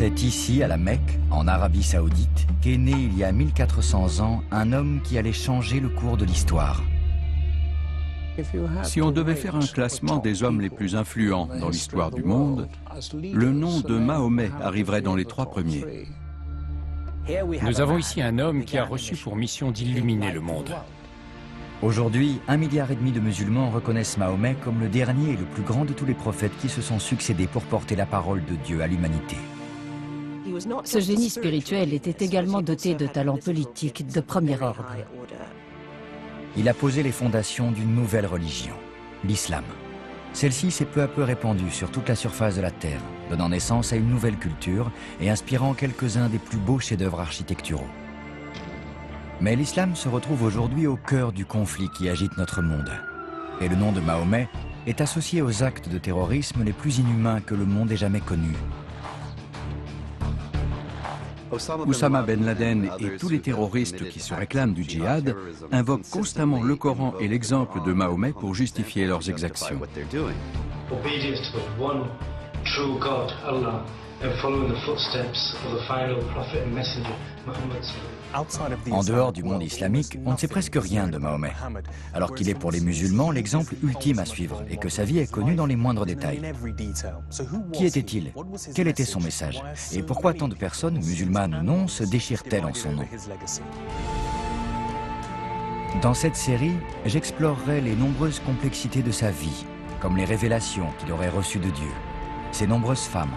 C'est ici, à la Mecque, en Arabie Saoudite, qu'est né il y a 1400 ans un homme qui allait changer le cours de l'histoire. Si on devait faire un classement des hommes les plus influents dans l'histoire du monde, le nom de Mahomet arriverait dans les 3 premiers. Nous avons ici un homme qui a reçu pour mission d'illuminer le monde. Aujourd'hui, 1,5 milliard de musulmans reconnaissent Mahomet comme le dernier et le plus grand de tous les prophètes qui se sont succédés pour porter la parole de Dieu à l'humanité. Ce génie spirituel était également doté de talents politiques de premier ordre. Il a posé les fondations d'une nouvelle religion, l'islam. Celle-ci s'est peu à peu répandue sur toute la surface de la Terre, donnant naissance à une nouvelle culture et inspirant quelques-uns des plus beaux chefs-d'œuvre architecturaux. Mais l'islam se retrouve aujourd'hui au cœur du conflit qui agite notre monde. Et le nom de Mahomet est associé aux actes de terrorisme les plus inhumains que le monde ait jamais connus. Oussama Ben Laden et tous les terroristes qui se réclament du djihad invoquent constamment le Coran et l'exemple de Mahomet pour justifier leurs exactions. Obedience to the one true God, Allah, and following the footsteps of the final prophet and messenger, Muhammad. En dehors du monde islamique, on ne sait presque rien de Mahomet, alors qu'il est pour les musulmans l'exemple ultime à suivre et que sa vie est connue dans les moindres détails. Qui était-il? Quel était son message? Et pourquoi tant de personnes, musulmanes ou non, se déchirent-elles en son nom? Dans cette série, j'explorerai les nombreuses complexités de sa vie, comme les révélations qu'il aurait reçues de Dieu, ses nombreuses femmes,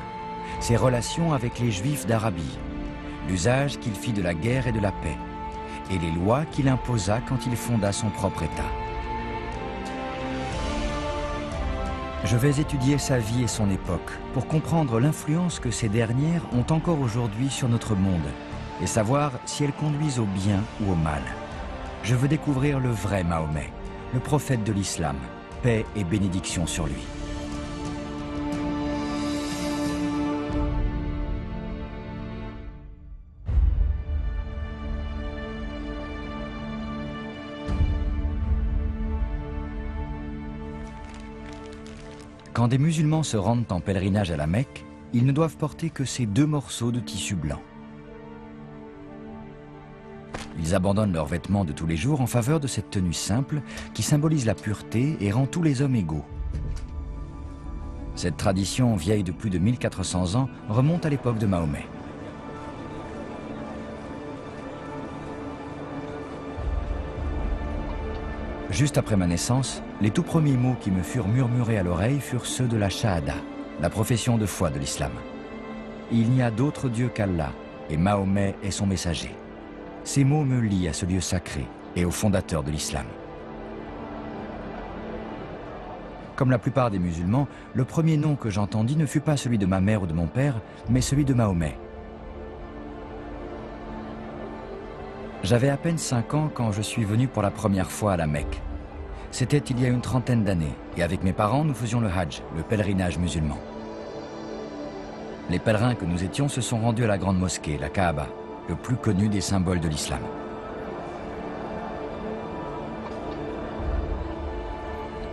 ses relations avec les Juifs d'Arabie, l'usage qu'il fit de la guerre et de la paix, et les lois qu'il imposa quand il fonda son propre État. Je vais étudier sa vie et son époque pour comprendre l'influence que ces dernières ont encore aujourd'hui sur notre monde et savoir si elles conduisent au bien ou au mal. Je veux découvrir le vrai Mahomet, le prophète de l'islam, paix et bénédiction sur lui. Quand des musulmans se rendent en pèlerinage à la Mecque, ils ne doivent porter que ces 2 morceaux de tissu blanc. Ils abandonnent leurs vêtements de tous les jours en faveur de cette tenue simple qui symbolise la pureté et rend tous les hommes égaux. Cette tradition, vieille de plus de 1400 ans, remonte à l'époque de Mahomet. Juste après ma naissance, les tout premiers mots qui me furent murmurés à l'oreille furent ceux de la Shahada, la profession de foi de l'islam. Il n'y a d'autre Dieu qu'Allah, et Mahomet est son messager. Ces mots me lient à ce lieu sacré et au fondateur de l'islam. Comme la plupart des musulmans, le premier nom que j'entendis ne fut pas celui de ma mère ou de mon père, mais celui de Mahomet. J'avais à peine 5 ans quand je suis venu pour la première fois à la Mecque. C'était il y a une trentaine d'années, et avec mes parents, nous faisions le Hajj, le pèlerinage musulman. Les pèlerins que nous étions se sont rendus à la grande mosquée, la Kaaba, le plus connu des symboles de l'islam.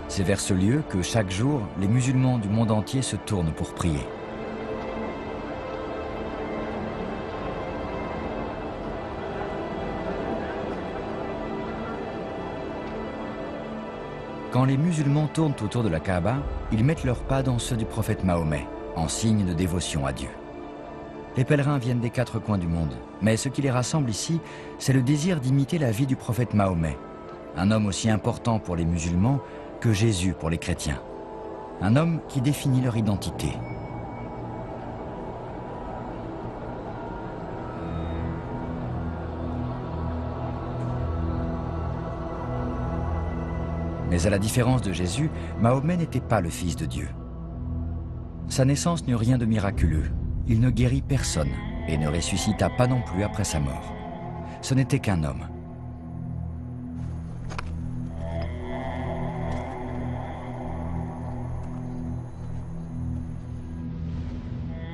C'est vers ce lieu que, chaque jour, les musulmans du monde entier se tournent pour prier. Quand les musulmans tournent autour de la Kaaba, ils mettent leurs pas dans ceux du prophète Mahomet, en signe de dévotion à Dieu. Les pèlerins viennent des 4 coins du monde, mais ce qui les rassemble ici, c'est le désir d'imiter la vie du prophète Mahomet, un homme aussi important pour les musulmans que Jésus pour les chrétiens, un homme qui définit leur identité. Mais à la différence de Jésus, Mahomet n'était pas le fils de Dieu. Sa naissance n'eut rien de miraculeux. Il ne guérit personne et ne ressuscita pas non plus après sa mort. Ce n'était qu'un homme.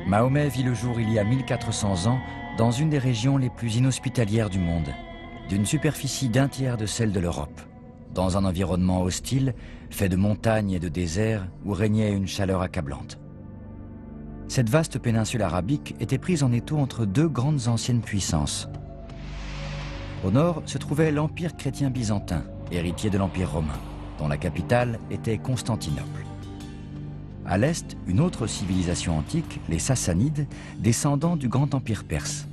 Mahomet vit le jour il y a 1400 ans dans une des régions les plus inhospitalières du monde, d'une superficie d'1 tiers de celle de l'Europe, dans un environnement hostile, fait de montagnes et de déserts où régnait une chaleur accablante. Cette vaste péninsule arabique était prise en étau entre deux grandes anciennes puissances. Au nord se trouvait l'Empire chrétien byzantin, héritier de l'Empire romain, dont la capitale était Constantinople. À l'est, une autre civilisation antique, les Sassanides, descendants du grand empire perse.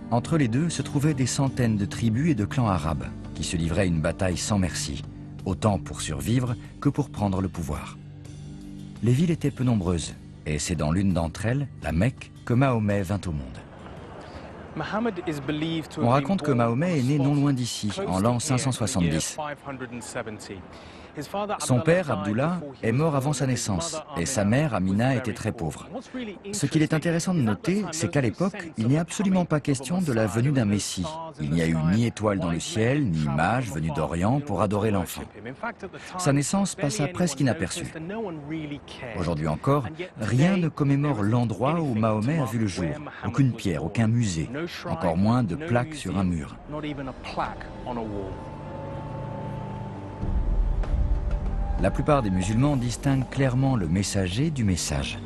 Entre les deux se trouvaient des centaines de tribus et de clans arabes qui se livraient une bataille sans merci, autant pour survivre que pour prendre le pouvoir. Les villes étaient peu nombreuses, et c'est dans l'une d'entre elles, la Mecque, que Mahomet vint au monde. On raconte que Mahomet est né non loin d'ici, en l'an 570. Son père, Abdullah, est mort avant sa naissance et sa mère, Amina, était très pauvre. Ce qu'il est intéressant de noter, c'est qu'à l'époque, il n'est absolument pas question de la venue d'un Messie. Il n'y a eu ni étoile dans le ciel, ni mage venu d'Orient pour adorer l'enfant. Sa naissance passa presque inaperçue. Aujourd'hui encore, rien ne commémore l'endroit où Mahomet a vu le jour. Aucune pierre, aucun musée, encore moins de plaques sur un mur. La plupart des musulmans distinguent clairement le messager du message.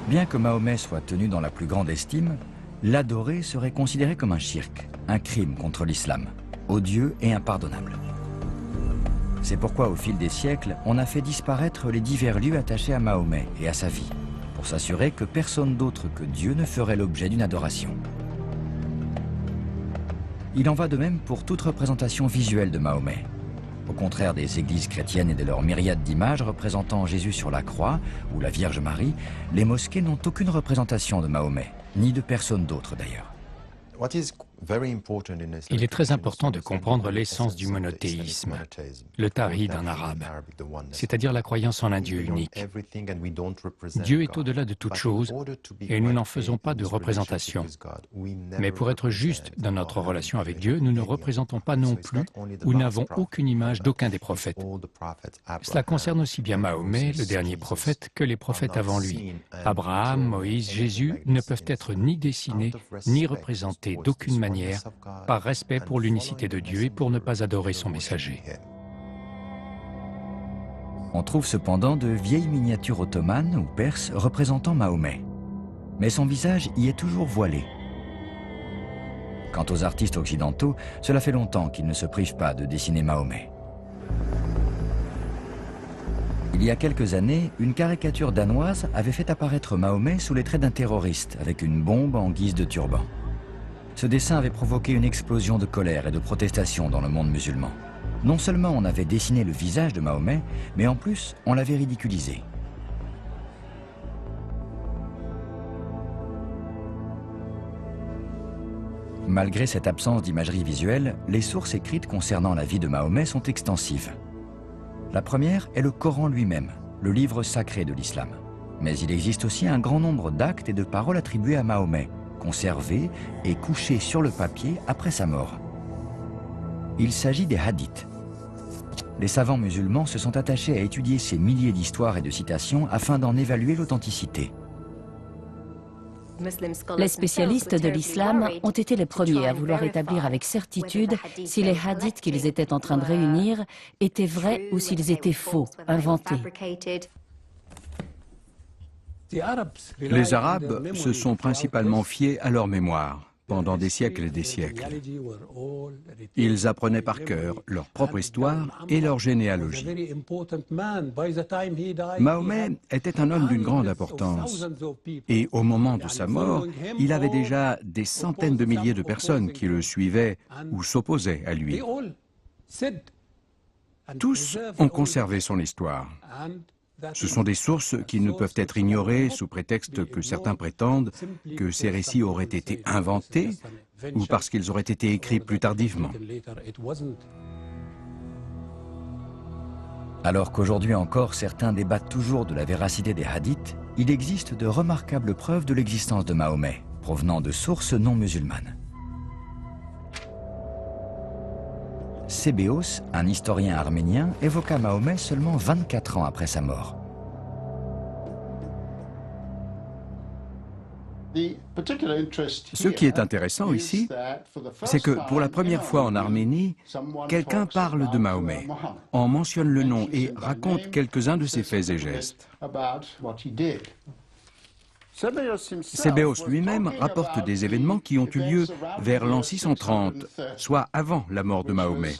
Bien que Mahomet soit tenu dans la plus grande estime, l'adorer serait considéré comme un shirk, un crime contre l'islam, odieux et impardonnable. C'est pourquoi au fil des siècles, on a fait disparaître les divers lieux attachés à Mahomet et à sa vie, pour s'assurer que personne d'autre que Dieu ne ferait l'objet d'une adoration. Il en va de même pour toute représentation visuelle de Mahomet. Au contraire des églises chrétiennes et de leurs myriades d'images représentant Jésus sur la croix ou la Vierge Marie, les mosquées n'ont aucune représentation de Mahomet, ni de personne d'autre d'ailleurs. Il est très important de comprendre l'essence du monothéisme, le tawhid en arabe, c'est-à-dire la croyance en un Dieu unique. Dieu est au-delà de toute chose et nous n'en faisons pas de représentation. Mais pour être juste dans notre relation avec Dieu, nous ne représentons pas non plus ou n'avons aucune image d'aucun des prophètes. Cela concerne aussi bien Mahomet, le dernier prophète, que les prophètes avant lui. Abraham, Moïse, Jésus ne peuvent être ni dessinés ni représentés d'aucune manière, par respect pour l'unicité de Dieu et pour ne pas adorer son messager. On trouve cependant de vieilles miniatures ottomanes ou perses représentant Mahomet. Mais son visage y est toujours voilé. Quant aux artistes occidentaux, cela fait longtemps qu'ils ne se privent pas de dessiner Mahomet. Il y a quelques années, une caricature danoise avait fait apparaître Mahomet sous les traits d'un terroriste avec une bombe en guise de turban. Ce dessin avait provoqué une explosion de colère et de protestation dans le monde musulman. Non seulement on avait dessiné le visage de Mahomet, mais en plus, on l'avait ridiculisé. Malgré cette absence d'imagerie visuelle, les sources écrites concernant la vie de Mahomet sont extensives. La première est le Coran lui-même, le livre sacré de l'islam. Mais il existe aussi un grand nombre d'actes et de paroles attribués à Mahomet, conservés et couchés sur le papier après sa mort. Il s'agit des hadiths. Les savants musulmans se sont attachés à étudier ces milliers d'histoires et de citations afin d'en évaluer l'authenticité. Les spécialistes de l'islam ont été les premiers à vouloir établir avec certitude si les hadiths qu'ils étaient en train de réunir étaient vrais ou s'ils étaient faux, inventés. Les Arabes se sont principalement fiés à leur mémoire pendant des siècles et des siècles. Ils apprenaient par cœur leur propre histoire et leur généalogie. Mahomet était un homme d'une grande importance et au moment de sa mort, il avait déjà des centaines de milliers de personnes qui le suivaient ou s'opposaient à lui. Tous ont conservé son histoire. Ce sont des sources qui ne peuvent être ignorées sous prétexte que certains prétendent que ces récits auraient été inventés ou parce qu'ils auraient été écrits plus tardivement. Alors qu'aujourd'hui encore certains débattent toujours de la véracité des hadiths, il existe de remarquables preuves de l'existence de Mahomet, provenant de sources non musulmanes. Sébéos, un historien arménien, évoqua Mahomet seulement 24 ans après sa mort. Ce qui est intéressant ici, c'est que pour la première fois en Arménie, quelqu'un parle de Mahomet, en mentionne le nom et raconte quelques-uns de ses faits et gestes. Sébéos lui-même rapporte des événements qui ont eu lieu vers l'an 630, soit avant la mort de Mahomet.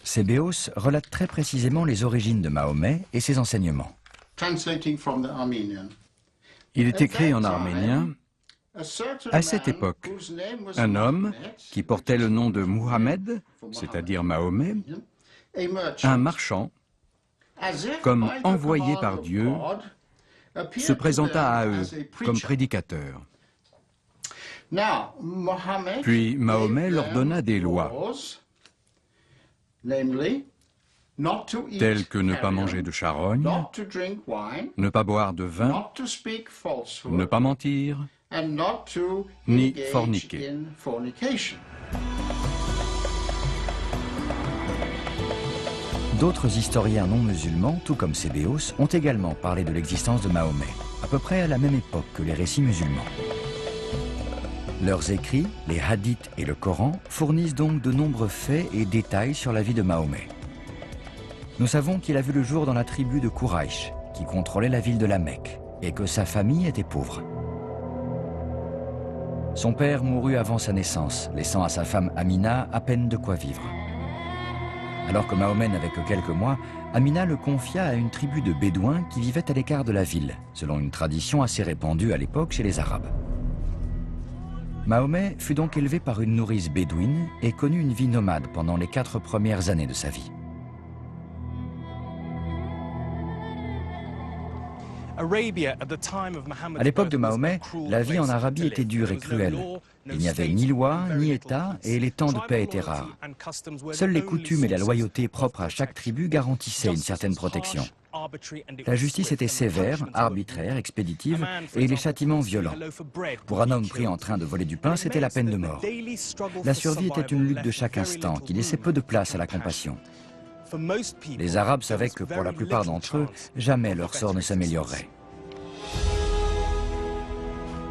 Sébéos relate très précisément les origines de Mahomet et ses enseignements. Il est écrit en arménien. À cette époque, un homme qui portait le nom de Muhammad, c'est-à-dire Mahomet, un marchand, comme envoyé par Dieu, se présenta à eux comme prédicateur. Puis Mahomet leur donna des lois, telles que ne pas manger de charogne, ne pas boire de vin, ne pas mentir, ni forniquer. D'autres historiens non musulmans, tout comme Sébéos, ont également parlé de l'existence de Mahomet, à peu près à la même époque que les récits musulmans. Leurs écrits, les hadiths et le Coran, fournissent donc de nombreux faits et détails sur la vie de Mahomet. Nous savons qu'il a vu le jour dans la tribu de Quraïch, qui contrôlait la ville de la Mecque, et que sa famille était pauvre. Son père mourut avant sa naissance, laissant à sa femme Amina à peine de quoi vivre. Alors que Mahomet n'avait que quelques mois, Amina le confia à une tribu de Bédouins qui vivaient à l'écart de la ville, selon une tradition assez répandue à l'époque chez les Arabes. Mahomet fut donc élevé par une nourrice bédouine et connut une vie nomade pendant les 4 premières années de sa vie. À l'époque de Mahomet, la vie en Arabie était dure et cruelle. Il n'y avait ni loi, ni État, et les temps de paix étaient rares. Seules les coutumes et la loyauté propres à chaque tribu garantissaient une certaine protection. La justice était sévère, arbitraire, expéditive, et les châtiments violents. Pour un homme pris en train de voler du pain, c'était la peine de mort. La survie était une lutte de chaque instant, qui laissait peu de place à la compassion. Les Arabes savaient que pour la plupart d'entre eux, jamais leur sort ne s'améliorerait.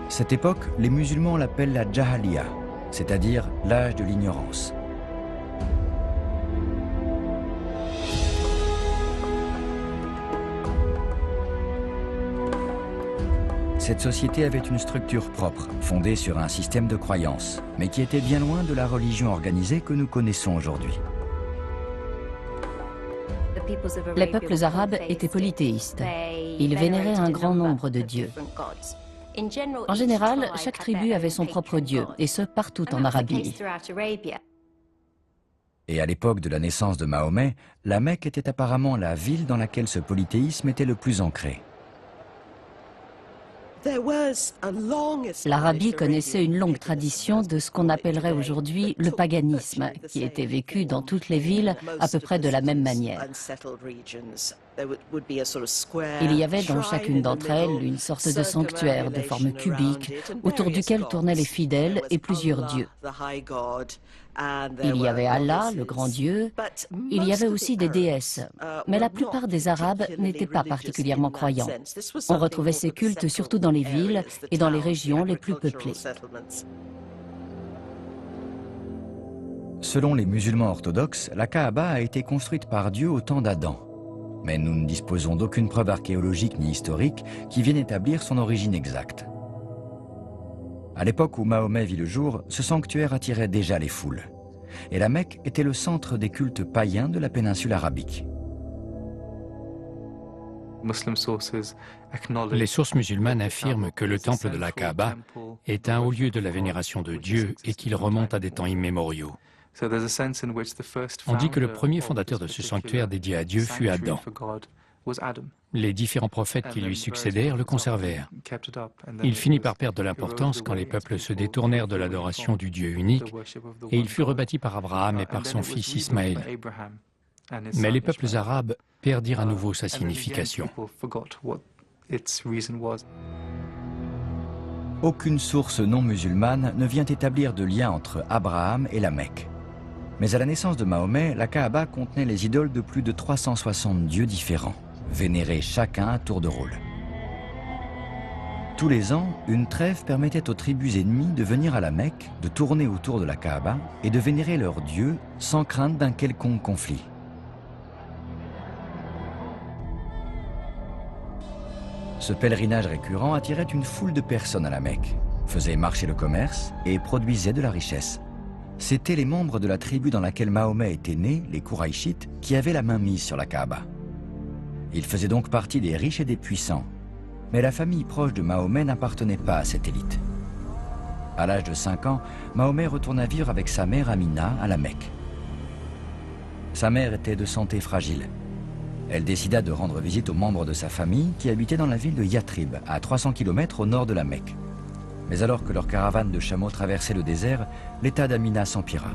Cette époque, les musulmans l'appellent la Jahaliya, c'est-à-dire l'âge de l'ignorance. Cette société avait une structure propre, fondée sur un système de croyances, mais qui était bien loin de la religion organisée que nous connaissons aujourd'hui. Les peuples arabes étaient polythéistes. Ils vénéraient un grand nombre de dieux. En général, chaque tribu avait son propre dieu, et ce partout en Arabie. Et à l'époque de la naissance de Mahomet, la Mecque était apparemment la ville dans laquelle ce polythéisme était le plus ancré. L'Arabie connaissait une longue tradition de ce qu'on appellerait aujourd'hui le paganisme, qui était vécu dans toutes les villes à peu près de la même manière. Il y avait dans chacune d'entre elles une sorte de sanctuaire de forme cubique, autour duquel tournaient les fidèles et plusieurs dieux. Il y avait Allah, le grand Dieu, il y avait aussi des déesses, mais la plupart des Arabes n'étaient pas particulièrement croyants. On retrouvait ces cultes surtout dans les villes et dans les régions les plus peuplées. Selon les musulmans orthodoxes, la Kaaba a été construite par Dieu au temps d'Adam. Mais nous ne disposons d'aucune preuve archéologique ni historique qui vienne établir son origine exacte. À l'époque où Mahomet vit le jour, ce sanctuaire attirait déjà les foules. Et la Mecque était le centre des cultes païens de la péninsule arabique. Les sources musulmanes affirment que le temple de la Kaaba est un haut lieu de la vénération de Dieu et qu'il remonte à des temps immémoriaux. On dit que le premier fondateur de ce sanctuaire dédié à Dieu fut Adam. Les différents prophètes qui lui succédèrent le conservèrent. Il finit par perdre de l'importance quand les peuples se détournèrent de l'adoration du Dieu unique et il fut rebâti par Abraham et par son fils Ismaël. Mais les peuples arabes perdirent à nouveau sa signification. Aucune source non musulmane ne vient établir de lien entre Abraham et la Mecque. Mais à la naissance de Mahomet, la Kaaba contenait les idoles de plus de 360 dieux différents, vénérés chacun à tour de rôle. Tous les ans, une trêve permettait aux tribus ennemies de venir à la Mecque, de tourner autour de la Kaaba et de vénérer leurs dieux sans crainte d'un quelconque conflit. Ce pèlerinage récurrent attirait une foule de personnes à la Mecque, faisait marcher le commerce et produisait de la richesse. C'étaient les membres de la tribu dans laquelle Mahomet était né, les Kouraïchites, qui avaient la main mise sur la Kaaba. Il faisait donc partie des riches et des puissants. Mais la famille proche de Mahomet n'appartenait pas à cette élite. À l'âge de 5 ans, Mahomet retourna vivre avec sa mère Amina à la Mecque. Sa mère était de santé fragile. Elle décida de rendre visite aux membres de sa famille qui habitaient dans la ville de Yatrib, à 300 km au nord de la Mecque. Mais alors que leur caravane de chameaux traversait le désert, l'état d'Amina s'empira.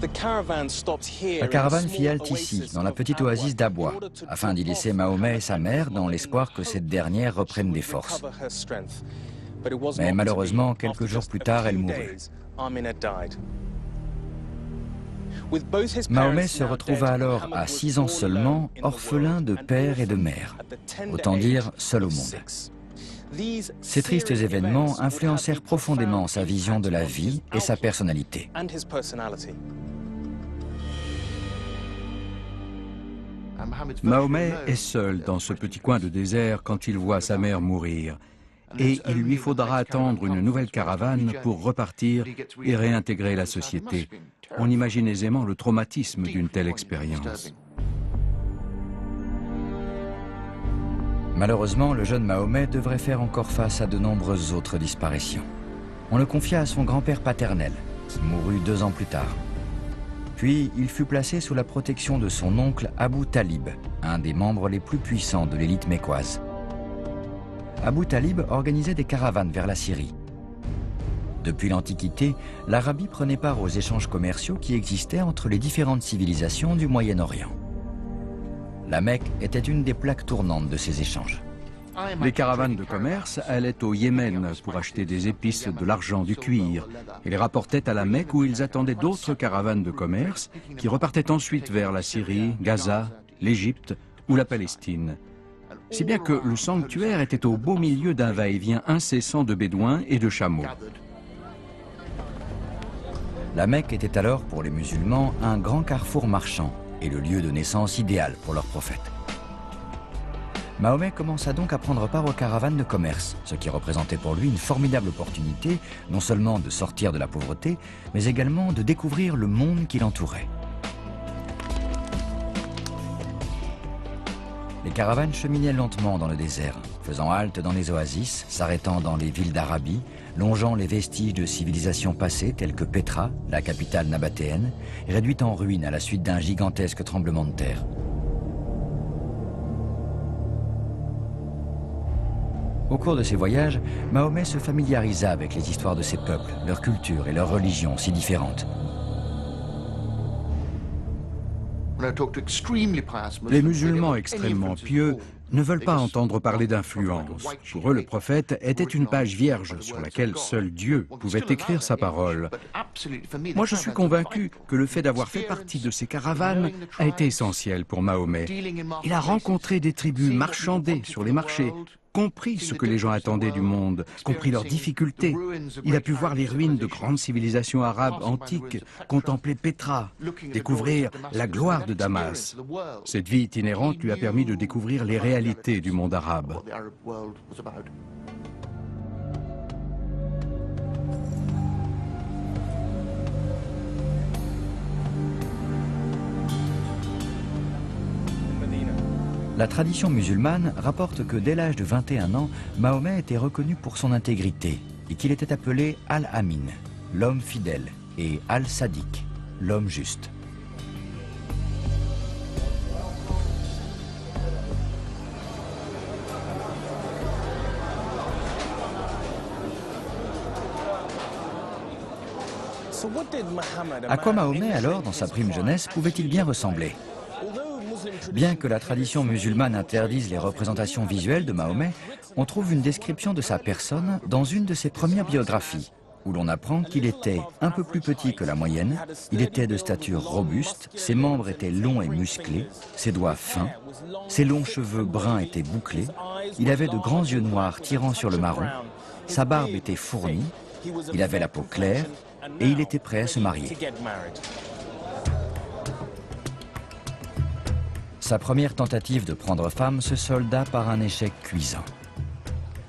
La caravane fit halte ici, dans la petite oasis d'Abwa, afin d'y laisser Mahomet et sa mère dans l'espoir que cette dernière reprenne des forces. Mais malheureusement, quelques jours plus tard, elle mourut. Mahomet se retrouva alors à 6 ans seulement, orphelin de père et de mère, autant dire seul au monde. Ces tristes événements influencèrent profondément sa vision de la vie et sa personnalité. Mahomet est seul dans ce petit coin de désert quand il voit sa mère mourir. Et il lui faudra attendre une nouvelle caravane pour repartir et réintégrer la société. On imagine aisément le traumatisme d'une telle expérience. Malheureusement, le jeune Mahomet devrait faire encore face à de nombreuses autres disparitions. On le confia à son grand-père paternel, qui mourut 2 ans plus tard. Puis, il fut placé sous la protection de son oncle Abou Talib, un des membres les plus puissants de l'élite mécoise. Abou Talib organisait des caravanes vers la Syrie. Depuis l'Antiquité, l'Arabie prenait part aux échanges commerciaux qui existaient entre les différentes civilisations du Moyen-Orient. La Mecque était une des plaques tournantes de ces échanges. Les caravanes de commerce allaient au Yémen pour acheter des épices, de l'argent, du cuir, et les rapportaient à la Mecque où ils attendaient d'autres caravanes de commerce qui repartaient ensuite vers la Syrie, Gaza, l'Égypte ou la Palestine. Si bien que le sanctuaire était au beau milieu d'un va-et-vient incessant de bédouins et de chameaux. La Mecque était alors pour les musulmans un grand carrefour marchand et le lieu de naissance idéal pour leur prophète. Mahomet commença donc à prendre part aux caravanes de commerce, ce qui représentait pour lui une formidable opportunité, non seulement de sortir de la pauvreté, mais également de découvrir le monde qui l'entourait. Les caravanes cheminaient lentement dans le désert, faisant halte dans les oasis, s'arrêtant dans les villes d'Arabie, longeant les vestiges de civilisations passées telles que Pétra, la capitale nabatéenne, réduite en ruine à la suite d'un gigantesque tremblement de terre. Au cours de ces voyages, Mahomet se familiarisa avec les histoires de ces peuples, leur culture et leur religion si différentes. Les musulmans extrêmement pieux ne veulent pas entendre parler d'influence. Pour eux, le prophète était une page vierge sur laquelle seul Dieu pouvait écrire sa parole. Moi, je suis convaincu que le fait d'avoir fait partie de ces caravanes a été essentiel pour Mahomet. Il a rencontré des tribus marchandées sur les marchés, compris ce que les gens attendaient du monde, compris leurs difficultés. Il a pu voir les ruines de grandes civilisations arabes antiques, contempler Pétra, découvrir la gloire de Damas. Cette vie itinérante lui a permis de découvrir les réalités du monde arabe. La tradition musulmane rapporte que dès l'âge de 21 ans, Mahomet était reconnu pour son intégrité et qu'il était appelé Al-Amin, l'homme fidèle, et Al-Sadiq, l'homme juste. À quoi Mahomet, alors, dans sa prime jeunesse, pouvait-il bien ressembler ? Bien que la tradition musulmane interdise les représentations visuelles de Mahomet, on trouve une description de sa personne dans une de ses premières biographies, où l'on apprend qu'il était un peu plus petit que la moyenne, il était de stature robuste, ses membres étaient longs et musclés, ses doigts fins, ses longs cheveux bruns étaient bouclés, il avait de grands yeux noirs tirant sur le marron, sa barbe était fournie, il avait la peau claire et il était prêt à se marier. Sa première tentative de prendre femme se solda par un échec cuisant.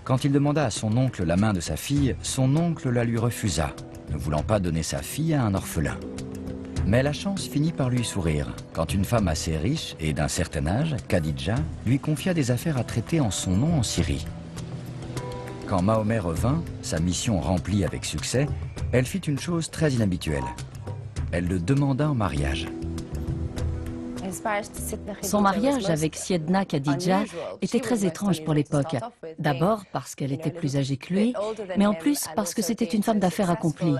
Quand il demanda à son oncle la main de sa fille, son oncle la lui refusa, ne voulant pas donner sa fille à un orphelin. Mais la chance finit par lui sourire, quand une femme assez riche et d'un certain âge, Khadija, lui confia des affaires à traiter en son nom en Syrie. Quand Mahomet revint, sa mission remplie avec succès, elle fit une chose très inhabituelle. Elle le demanda en mariage. Son mariage avec Siedna Khadija était très étrange pour l'époque. D'abord parce qu'elle était plus âgée que lui, mais en plus parce que c'était une femme d'affaires accomplie.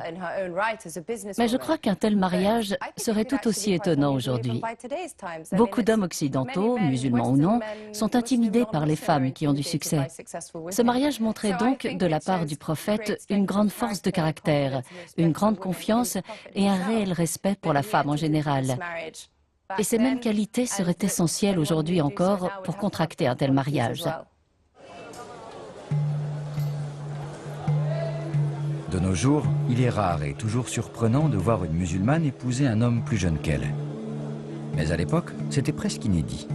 Mais je crois qu'un tel mariage serait tout aussi étonnant aujourd'hui. Beaucoup d'hommes occidentaux, musulmans ou non, sont intimidés par les femmes qui ont du succès. Ce mariage montrait donc, de la part du prophète, une grande force de caractère, une grande confiance et un réel respect pour la femme en général. Et ces mêmes qualités seraient essentielles aujourd'hui encore pour contracter un tel mariage. De nos jours, il est rare et toujours surprenant de voir une musulmane épouser un homme plus jeune qu'elle. Mais à l'époque, c'était presque inédit.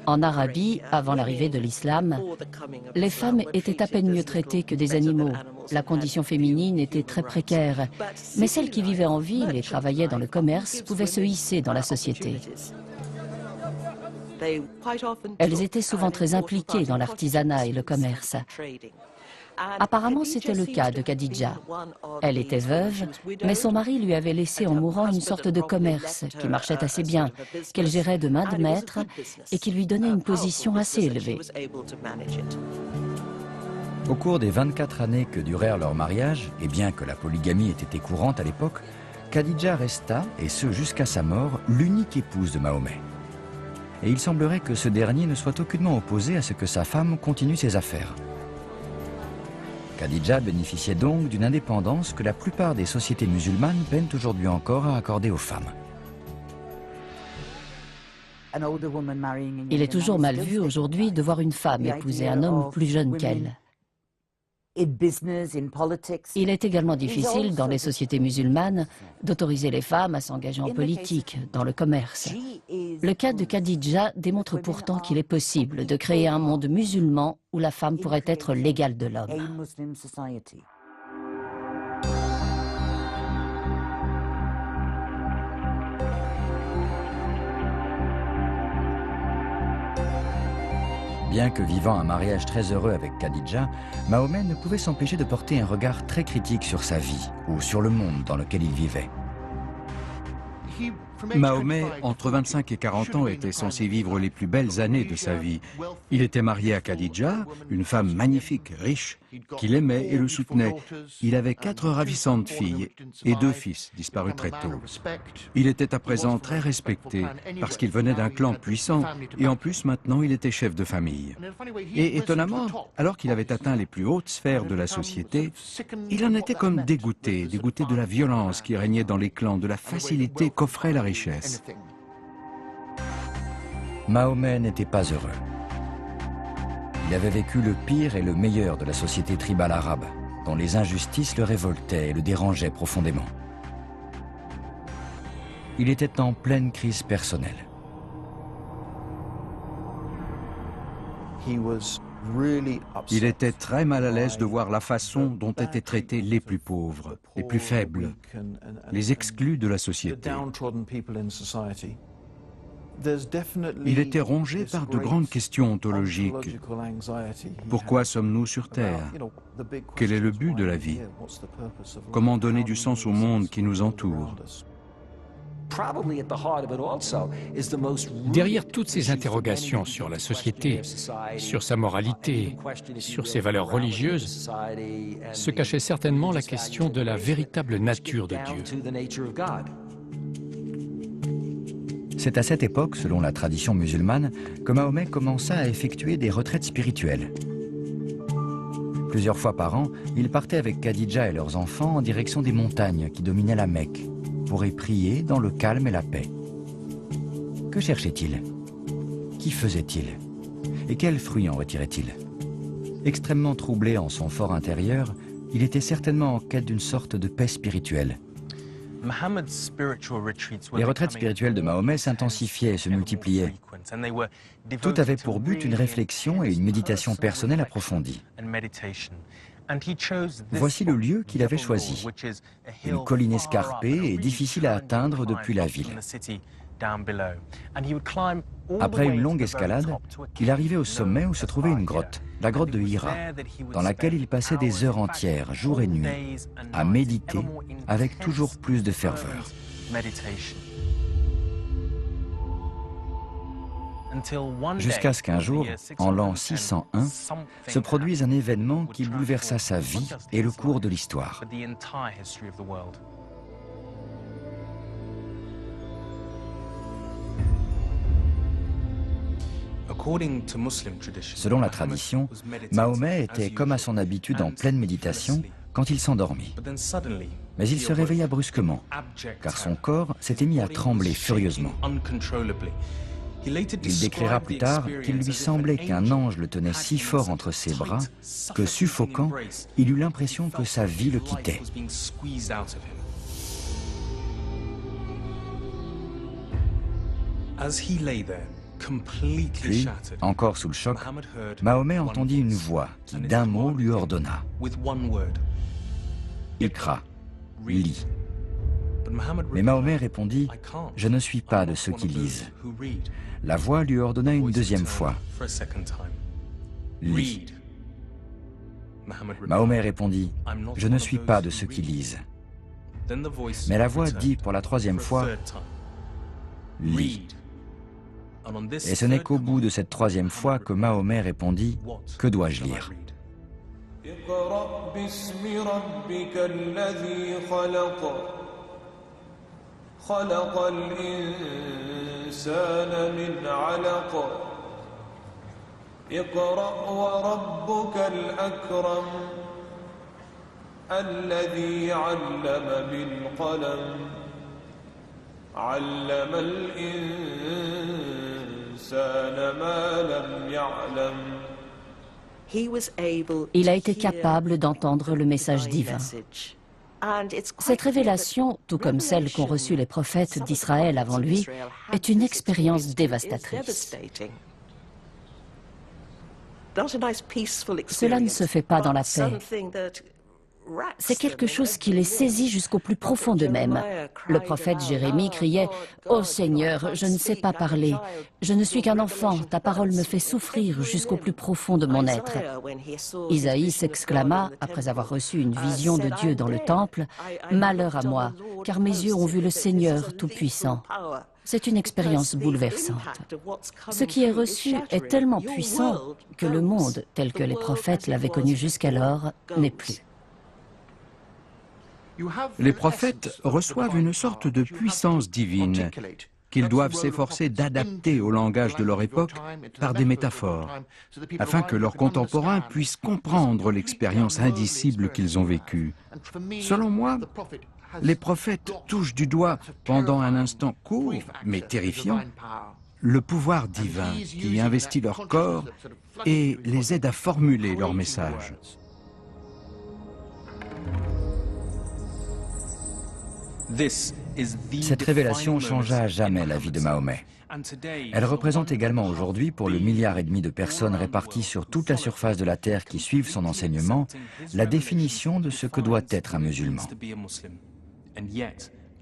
En Arabie, avant l'arrivée de l'islam, les femmes étaient à peine mieux traitées que des animaux. La condition féminine était très précaire, mais celles qui vivaient en ville et travaillaient dans le commerce pouvaient se hisser dans la société. Elles étaient souvent très impliquées dans l'artisanat et le commerce. Apparemment, c'était le cas de Khadija. Elle était veuve, mais son mari lui avait laissé en mourant une sorte de commerce qui marchait assez bien, qu'elle gérait de main de maître et qui lui donnait une position assez élevée. Au cours des 24 années que durèrent leur mariage, et bien que la polygamie ait été courante à l'époque, Khadija resta, et ce jusqu'à sa mort, l'unique épouse de Mahomet. Et il semblerait que ce dernier ne soit aucunement opposé à ce que sa femme continue ses affaires. Khadija bénéficiait donc d'une indépendance que la plupart des sociétés musulmanes peinent aujourd'hui encore à accorder aux femmes. Il est toujours mal vu aujourd'hui de voir une femme épouser un homme plus jeune qu'elle. Il est également difficile dans les sociétés musulmanes d'autoriser les femmes à s'engager en politique, dans le commerce. Le cas de Khadija démontre pourtant qu'il est possible de créer un monde musulman où la femme pourrait être l'égale de l'homme. Bien que vivant un mariage très heureux avec Khadija, Mahomet ne pouvait s'empêcher de porter un regard très critique sur sa vie ou sur le monde dans lequel il vivait. Mahomet, entre 25 et 40 ans, était censé vivre les plus belles années de sa vie. Il était marié à Khadija, une femme magnifique, riche, qu'il aimait et le soutenait. Il avait 4 ravissantes filles et 2 fils disparus très tôt. Il était à présent très respecté parce qu'il venait d'un clan puissant et en plus maintenant il était chef de famille. Et étonnamment, alors qu'il avait atteint les plus hautes sphères de la société, il en était comme dégoûté de la violence qui régnait dans les clans, de la facilité qu'offrait la richesse. Mahomet n'était pas heureux. Il avait vécu le pire et le meilleur de la société tribale arabe, dont les injustices le révoltaient et le dérangeaient profondément. Il était en pleine crise personnelle. Il était très mal à l'aise de voir la façon dont étaient traités les plus pauvres, les plus faibles, les exclus de la société. Il était rongé par de grandes questions ontologiques. Pourquoi sommes-nous sur Terre? Quel est le but de la vie? Comment donner du sens au monde qui nous entoure? Derrière toutes ces interrogations sur la société, sur sa moralité, sur ses valeurs religieuses, se cachait certainement la question de la véritable nature de Dieu. C'est à cette époque, selon la tradition musulmane, que Mahomet commença à effectuer des retraites spirituelles. Plusieurs fois par an, il partait avec Khadija et leurs enfants en direction des montagnes qui dominaient la Mecque, pour y prier dans le calme et la paix. Que cherchait-il? Qui faisait-il? Et quels fruits en retirait-il? Extrêmement troublé en son fort intérieur, il était certainement en quête d'une sorte de paix spirituelle. Les retraites spirituelles de Mahomet s'intensifiaient et se multipliaient. Tout avait pour but une réflexion et une méditation personnelle approfondie. Voici le lieu qu'il avait choisi, une colline escarpée et difficile à atteindre depuis la ville. Après une longue escalade, il arrivait au sommet où se trouvait une grotte, la grotte de Hira, dans laquelle il passait des heures entières, jour et nuit, à méditer avec toujours plus de ferveur. Jusqu'à ce qu'un jour, en l'an 601, se produise un événement qui bouleversa sa vie et le cours de l'histoire. Selon la tradition, Mahomet était comme à son habitude en pleine méditation quand il s'endormit. Mais il se réveilla brusquement, car son corps s'était mis à trembler furieusement. Il décrira plus tard qu'il lui semblait qu'un ange le tenait si fort entre ses bras que, suffocant, il eut l'impression que sa vie le quittait. Puis, encore sous le choc, Mahomet entendit une voix qui d'un mot lui ordonna « Iqra, lis ». Mais Mahomet répondit « Je ne suis pas de ceux qui lisent ». La voix lui ordonna une deuxième fois « Lis ». Mahomet répondit « Je ne suis pas de ceux qui lisent ». Mais la voix dit pour la troisième fois « Lis ». Et ce n'est qu'au bout de cette troisième fois que Mahomet répondit « Que dois-je lire ?» Il a été capable d'entendre le message divin. Cette révélation, tout comme celle qu'ont reçue les prophètes d'Israël avant lui, est une expérience dévastatrice. Cela ne se fait pas dans la paix. C'est quelque chose qui les saisit jusqu'au plus profond d'eux-mêmes. Le prophète Jérémie criait « Ô Seigneur, je ne sais pas parler. Je ne suis qu'un enfant, ta parole me fait souffrir jusqu'au plus profond de mon être. » Isaïe s'exclama, après avoir reçu une vision de Dieu dans le temple, « Malheur à moi, car mes yeux ont vu le Seigneur Tout-Puissant. » C'est une expérience bouleversante. Ce qui est reçu est tellement puissant que le monde, tel que les prophètes l'avaient connu jusqu'alors, n'est plus. Les prophètes reçoivent une sorte de puissance divine qu'ils doivent s'efforcer d'adapter au langage de leur époque par des métaphores, afin que leurs contemporains puissent comprendre l'expérience indicible qu'ils ont vécue. Selon moi, les prophètes touchent du doigt, pendant un instant court, mais terrifiant, le pouvoir divin qui investit leur corps et les aide à formuler leur message. Cette révélation changea à jamais la vie de Mahomet. Elle représente également aujourd'hui, pour le 1,5 milliard de personnes réparties sur toute la surface de la Terre qui suivent son enseignement, la définition de ce que doit être un musulman.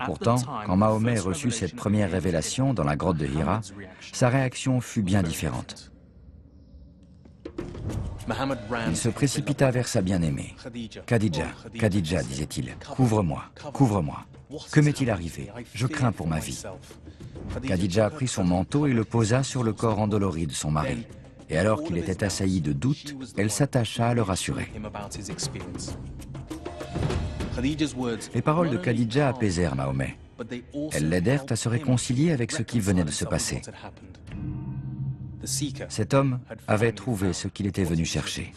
Pourtant, quand Mahomet reçut cette première révélation dans la grotte de Hira, sa réaction fut bien différente. Il se précipita vers sa bien-aimée. « Khadija, Khadija, disait-il, couvre-moi, couvre-moi. Que m'est-il arrivé? Je crains pour ma vie. » Khadija prit son manteau et le posa sur le corps endolori de son mari. Et alors qu'il était assailli de doutes, elle s'attacha à le rassurer. Les paroles de Khadija apaisèrent Mahomet. Elles l'aidèrent à se réconcilier avec ce qui venait de se passer. Cet homme avait trouvé ce qu'il était venu chercher.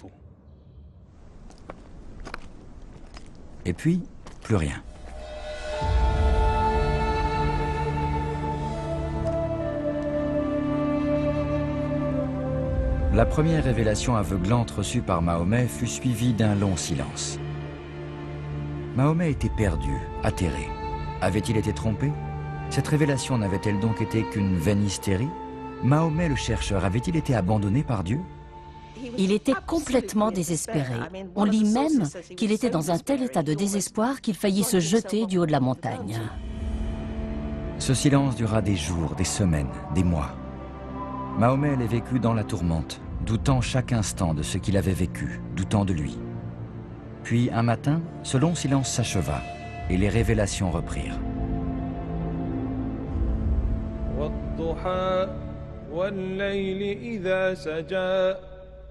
Et puis, plus rien. La première révélation aveuglante reçue par Mahomet fut suivie d'un long silence. Mahomet était perdu, atterré. Avait-il été trompé? Cette révélation n'avait-elle donc été qu'une vaine hystérie? Mahomet le chercheur avait-il été abandonné par Dieu? Il était complètement désespéré. On lit même qu'il était dans un tel état de désespoir qu'il faillit se jeter du haut de la montagne. Ce silence dura des jours, des semaines, des mois. Mahomet avait vécu dans la tourmente, doutant chaque instant de ce qu'il avait vécu, doutant de lui. Puis un matin, ce long silence s'acheva et les révélations reprirent.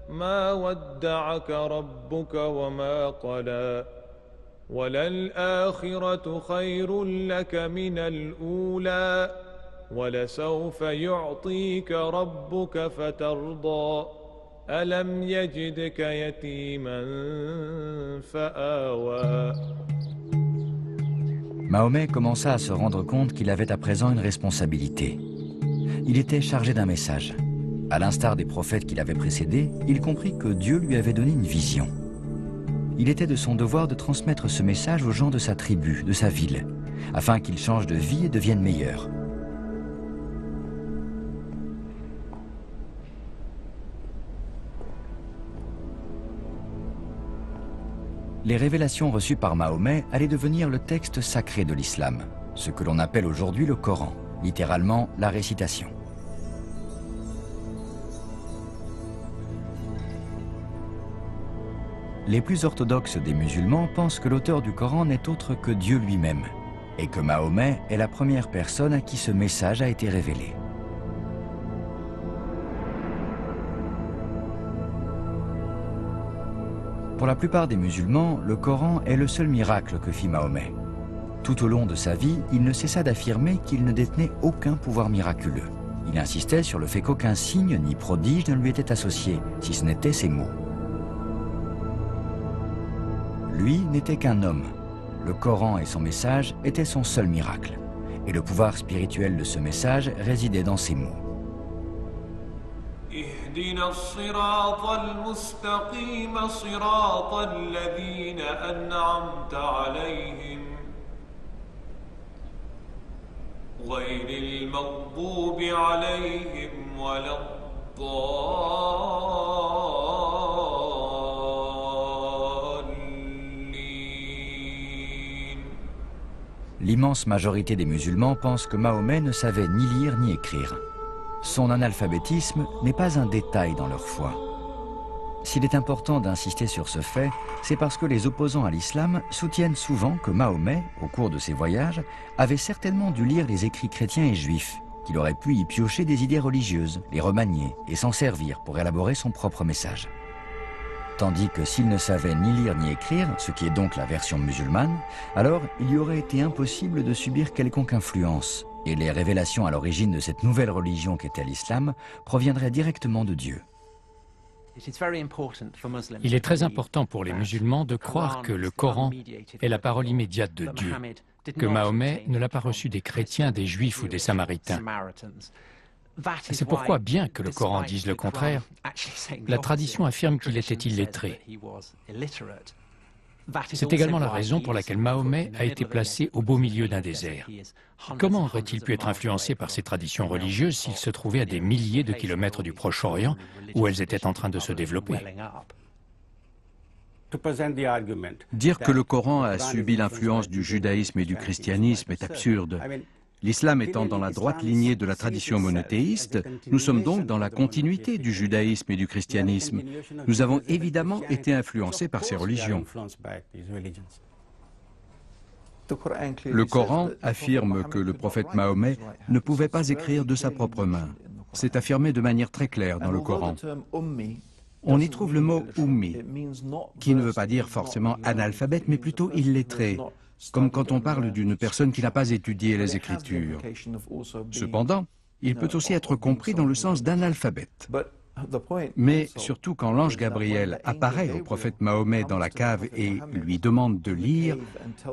ما ودعك ربك وما قلى وللآخرة خير لك من الأولى ولسوف يعطيك ربك فترضى ألم يجدك يتيما فآوى. Mahomet commença à se rendre compte qu'il avait à présent une responsabilité. Il était chargé d'un message. À l'instar des prophètes qui l'avaient précédé, il comprit que Dieu lui avait donné une vision. Il était de son devoir de transmettre ce message aux gens de sa tribu, de sa ville, afin qu'ils changent de vie et deviennent meilleurs. Les révélations reçues par Mahomet allaient devenir le texte sacré de l'islam, ce que l'on appelle aujourd'hui le Coran, littéralement la récitation. Les plus orthodoxes des musulmans pensent que l'auteur du Coran n'est autre que Dieu lui-même, et que Mahomet est la première personne à qui ce message a été révélé. Pour la plupart des musulmans, le Coran est le seul miracle que fit Mahomet. Tout au long de sa vie, il ne cessa d'affirmer qu'il ne détenait aucun pouvoir miraculeux. Il insistait sur le fait qu'aucun signe ni prodige ne lui était associé, si ce n'était ses mots. Lui n'était qu'un homme. Le Coran et son message étaient son seul miracle. Et le pouvoir spirituel de ce message résidait dans ces mots. اهدنا الصراط المستقيم صراط الذين أنعمت عليهم غير المغضوب عليهم ولا الضالين. L'immense majorité des musulmans pense que Mahomet ne savait ni lire ni écrire. Son analphabétisme n'est pas un détail dans leur foi. S'il est important d'insister sur ce fait, c'est parce que les opposants à l'islam soutiennent souvent que Mahomet, au cours de ses voyages, avait certainement dû lire les écrits chrétiens et juifs, qu'il aurait pu y piocher des idées religieuses, les remanier et s'en servir pour élaborer son propre message. Tandis que s'il ne savait ni lire ni écrire, ce qui est donc la version musulmane, alors il lui aurait été impossible de subir quelconque influence, et les révélations à l'origine de cette nouvelle religion qu'était l'islam proviendraient directement de Dieu. Il est très important pour les musulmans de croire que le Coran est la parole immédiate de Dieu, que Mahomet ne l'a pas reçu des chrétiens, des juifs ou des samaritains. C'est pourquoi, bien que le Coran dise le contraire, la tradition affirme qu'il était illettré. C'est également la raison pour laquelle Mahomet a été placé au beau milieu d'un désert. Comment aurait-il pu être influencé par ces traditions religieuses s'il se trouvait à des milliers de kilomètres du Proche-Orient où elles étaient en train de se développer? Dire que le Coran a subi l'influence du judaïsme et du christianisme est absurde. L'islam étant dans la droite lignée de la tradition monothéiste, nous sommes donc dans la continuité du judaïsme et du christianisme. Nous avons évidemment été influencés par ces religions. Le Coran affirme que le prophète Mahomet ne pouvait pas écrire de sa propre main. C'est affirmé de manière très claire dans le Coran. On y trouve le mot « ummi », qui ne veut pas dire forcément analphabète, mais plutôt illettré, comme quand on parle d'une personne qui n'a pas étudié les Écritures. Cependant, il peut aussi être compris dans le sens d'analphabète. Mais surtout quand l'ange Gabriel apparaît au prophète Mahomet dans la cave et lui demande de lire,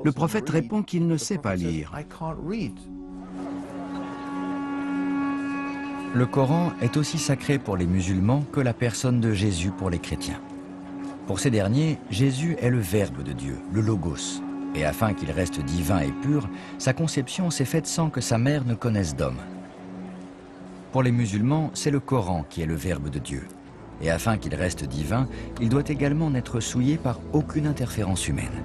le prophète répond qu'il ne sait pas lire. Le Coran est aussi sacré pour les musulmans que la personne de Jésus pour les chrétiens. Pour ces derniers, Jésus est le Verbe de Dieu, le Logos. Et afin qu'il reste divin et pur, sa conception s'est faite sans que sa mère ne connaisse d'homme. Pour les musulmans, c'est le Coran qui est le Verbe de Dieu. Et afin qu'il reste divin, il doit également n'être souillé par aucune interférence humaine.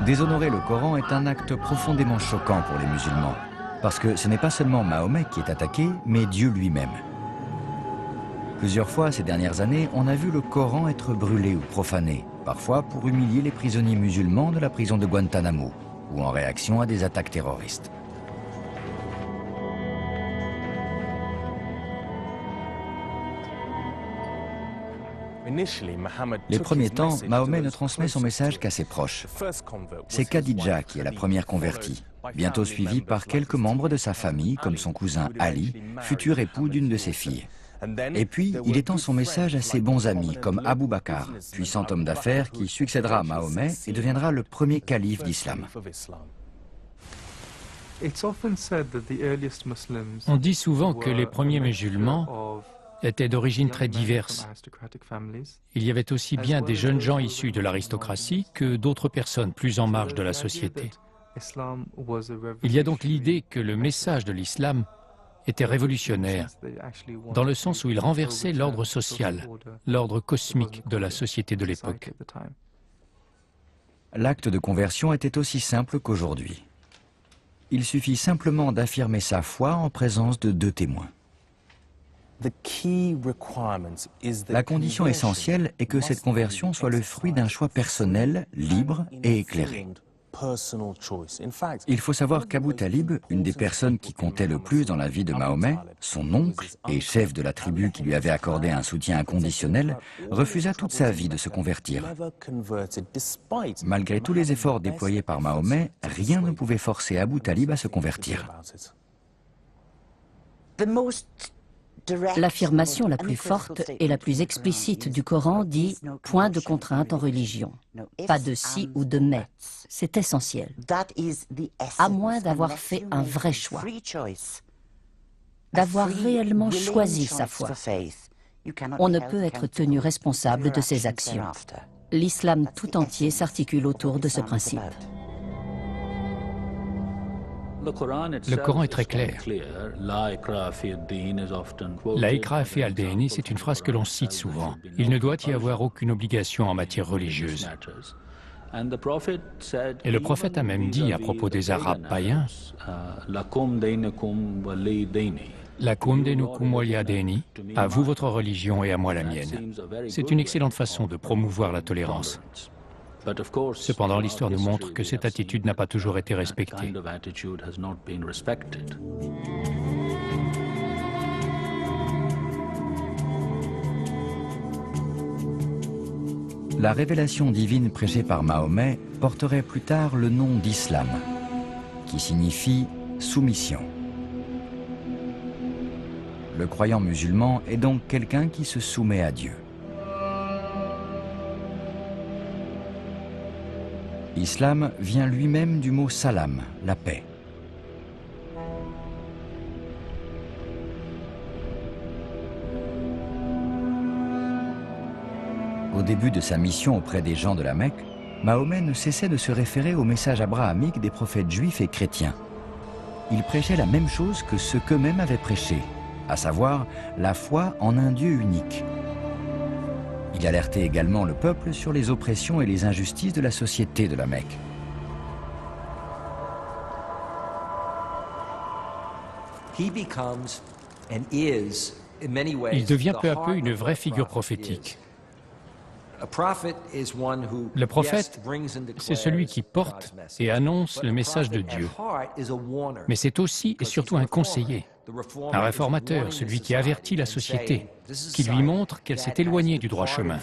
Déshonorer le Coran est un acte profondément choquant pour les musulmans, parce que ce n'est pas seulement Mahomet qui est attaqué, mais Dieu lui-même. Plusieurs fois ces dernières années, on a vu le Coran être brûlé ou profané, parfois pour humilier les prisonniers musulmans de la prison de Guantanamo, ou en réaction à des attaques terroristes. Les premiers temps, Mahomet ne transmet son message qu'à ses proches. C'est Khadija qui est la première convertie, bientôt suivie par quelques membres de sa famille, comme son cousin Ali, futur époux d'une de ses filles. Et puis, il étend son message à ses bons amis, comme Abu Bakr, puissant homme d'affaires qui succédera à Mahomet et deviendra le premier calife d'islam. On dit souvent que les premiers musulmans étaient d'origine très diverses. Il y avait aussi bien des jeunes gens issus de l'aristocratie que d'autres personnes plus en marge de la société. Il y a donc l'idée que le message de l'islam était révolutionnaire, dans le sens où il renversait l'ordre social, l'ordre cosmique de la société de l'époque. L'acte de conversion était aussi simple qu'aujourd'hui. Il suffit simplement d'affirmer sa foi en présence de 2 témoins. La condition essentielle est que cette conversion soit le fruit d'un choix personnel, libre et éclairé. Il faut savoir qu'Abu Talib, une des personnes qui comptait le plus dans la vie de Mahomet, son oncle et chef de la tribu qui lui avait accordé un soutien inconditionnel, refusa toute sa vie de se convertir. Malgré tous les efforts déployés par Mahomet, rien ne pouvait forcer Abu Talib à se convertir. L'affirmation la plus forte et la plus explicite du Coran dit « point de contrainte en religion ». Pas de si ou de mais. C'est essentiel. À moins d'avoir fait un vrai choix, d'avoir réellement choisi sa foi. On ne peut être tenu responsable de ses actions. L'islam tout entier s'articule autour de ce principe. Le Coran est très clair. La ikra fi al-dini, c'est une phrase que l'on cite souvent. Il ne doit y avoir aucune obligation en matière religieuse. Et le prophète a même dit à propos des Arabes païens, Lakum dinukum waliya dini, à vous votre religion et à moi la mienne. C'est une excellente façon de promouvoir la tolérance. Cependant, l'histoire nous montre que cette attitude n'a pas toujours été respectée. La révélation divine prêchée par Mahomet porterait plus tard le nom d'islam, qui signifie soumission. Le croyant musulman est donc quelqu'un qui se soumet à Dieu. L'islam vient lui-même du mot salam, la paix. Au début de sa mission auprès des gens de la Mecque, Mahomet ne cessait de se référer au message abrahamique des prophètes juifs et chrétiens. Il prêchait la même chose que ceux qu'eux-mêmes avaient prêché, à savoir la foi en un Dieu unique. Il alertait également le peuple sur les oppressions et les injustices de la société de la Mecque. Il devient peu à peu une vraie figure prophétique. Le prophète, c'est celui qui porte et annonce le message de Dieu. Mais c'est aussi et surtout un conseiller, un réformateur, celui qui avertit la société, qui lui montre qu'elle s'est éloignée du droit chemin.